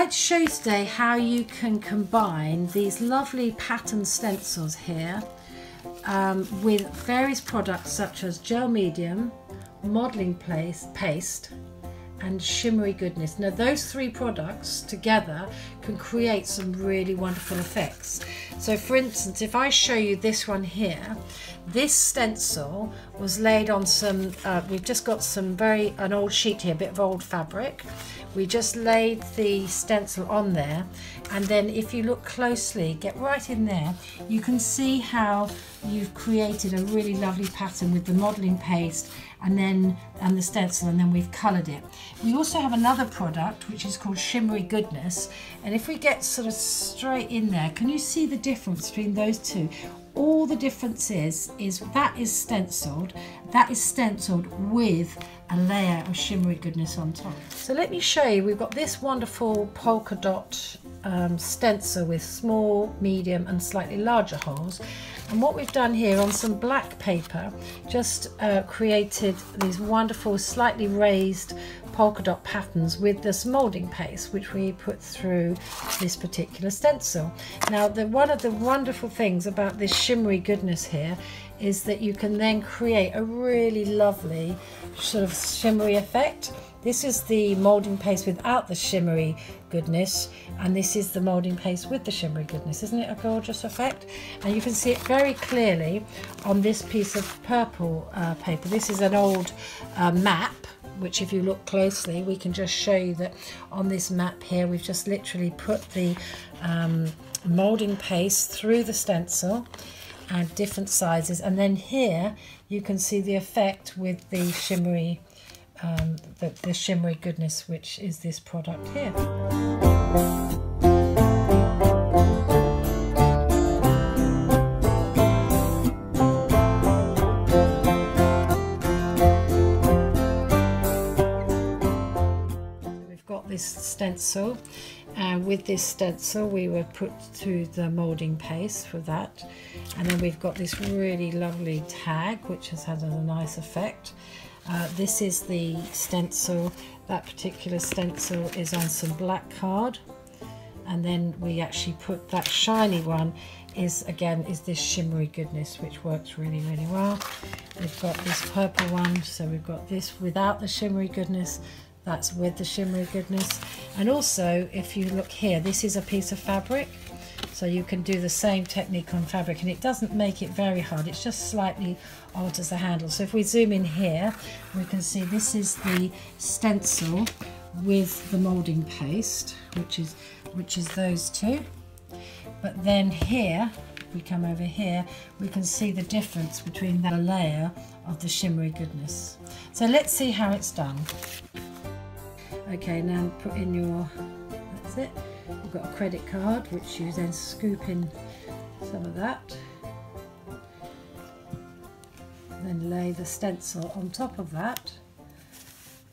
like to show you today how you can combine these lovely pattern stencils here with various products such as gel medium, modelling paste and Shimmery Goodness. Now those three products together can create some really wonderful effects. So for instance, if I show you this one here, this stencil was laid on some, we've just got an old sheet here, a bit of old fabric. We just laid the stencil on there, and then if you look closely, get right in there, you can see how you've created a really lovely pattern with the modelling paste and the stencil, and then we've coloured it. We also have another product which is called Shimmery Goodness, and if we get sort of straight in there, can you see the difference between those two? All the difference is that is stenciled with a layer of Shimmery Goodness on top. So let me show you, we've got this wonderful polka dot stencil with small, medium and slightly larger holes, and what we've done here on some black paper, just created these wonderful slightly raised polka dot patterns with this moulding paste which we put through this particular stencil. Now one of the wonderful things about this Shimmery Goodness here is that you can then create a really lovely sort of shimmery effect. This is the moulding paste without the Shimmery Goodness, and this is the moulding paste with the Shimmery Goodness. Isn't it a gorgeous effect? And you can see it very clearly on this piece of purple paper. This is an old map, which if you look closely, we can just show you that on this map here, we've just literally put the moulding paste through the stencil and different sizes, and then here you can see the effect with the shimmery the Shimmery Goodness, which is this product here. We've got this stencil, and with this stencil we were put through the moulding paste for that, and then we've got this really lovely tag which has had a nice effect. This is the stencil. That particular stencil is on some black card, and then we actually put that shiny one is this Shimmery Goodness, which works really well. We've got this purple one, so we've got this without the Shimmery Goodness, that's with the Shimmery Goodness. And also if you look here, this is a piece of fabric, so you can do the same technique on fabric, and it doesn't make it very hard, it's just slightly alters the handle. So if we zoom in here, we can see this is the stencil with the moulding paste, which is those two. But then here, if we come over here, we can see the difference between that layer of the Shimmery Goodness. So let's see how it's done. Okay, now put in your, that's it. We've got a credit card, which you then scoop in some of that. Then lay the stencil on top of that.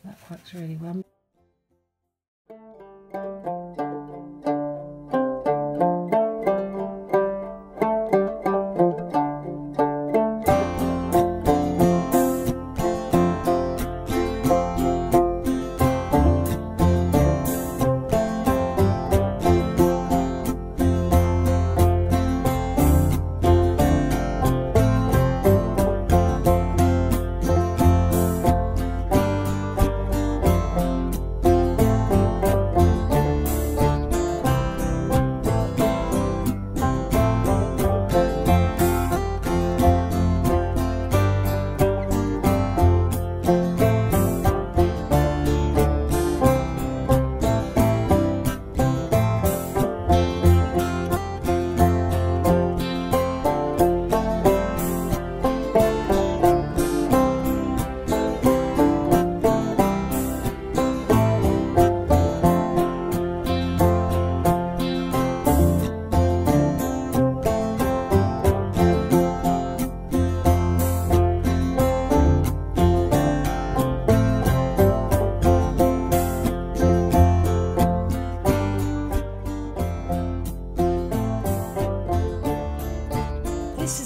That works really well.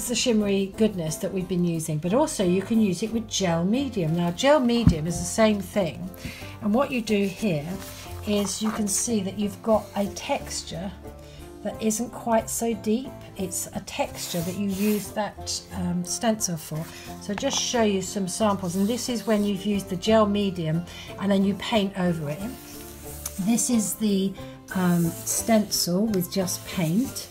The Shimmery Goodness that we've been using, but also you can use it with gel medium. Now gel medium is the same thing, and what you do here is you can see that you've got a texture that isn't quite so deep. It's a texture that you use that stencil for. So just show you some samples, and this is when you've used the gel medium and then you paint over it. This is the stencil with just paint,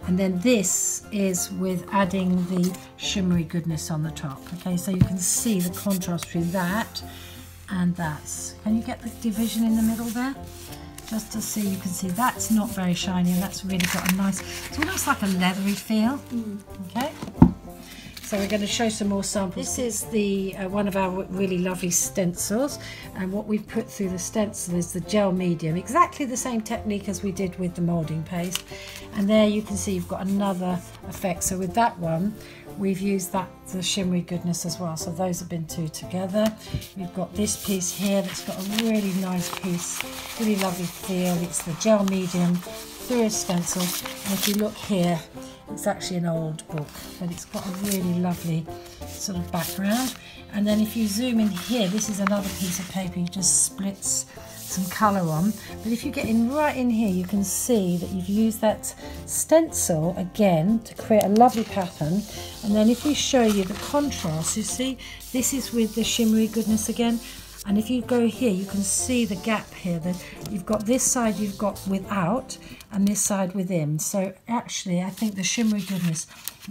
and then this is with adding the Shimmery Goodness on the top. Okay, so you can see the contrast between that and that. Can you get the division in the middle there? Just to see, you can see that's not very shiny, and that's really got a nice, it's almost like a leathery feel. Okay, so we're going to show some more samples. This is the one of our really lovely stencils, and what we've put through the stencil is the gel medium, exactly the same technique as we did with the moulding paste. And there you can see you've got another effect. So with that one, we've used the Shimmery Goodness as well. So those have been two together. We've got this piece here that's got a really nice piece, really lovely feel. It's the gel medium through a stencil. And if you look here, it's actually an old book, but it's got a really lovely sort of background. And then if you zoom in here, this is another piece of paper you just splits some colour on. But if you get in right in here, you can see that you've used that stencil again to create a lovely pattern. And then if we show you the contrast, you see this is with the Shimmery Goodness again. And if you go here, you can see the gap here. That you've got this side you've got without, and this side within. So actually, I think the Shimmery Goodness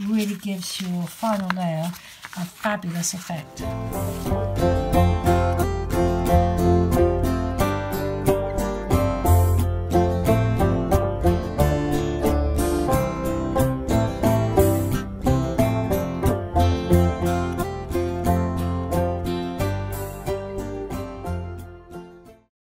really gives your final layer a fabulous effect.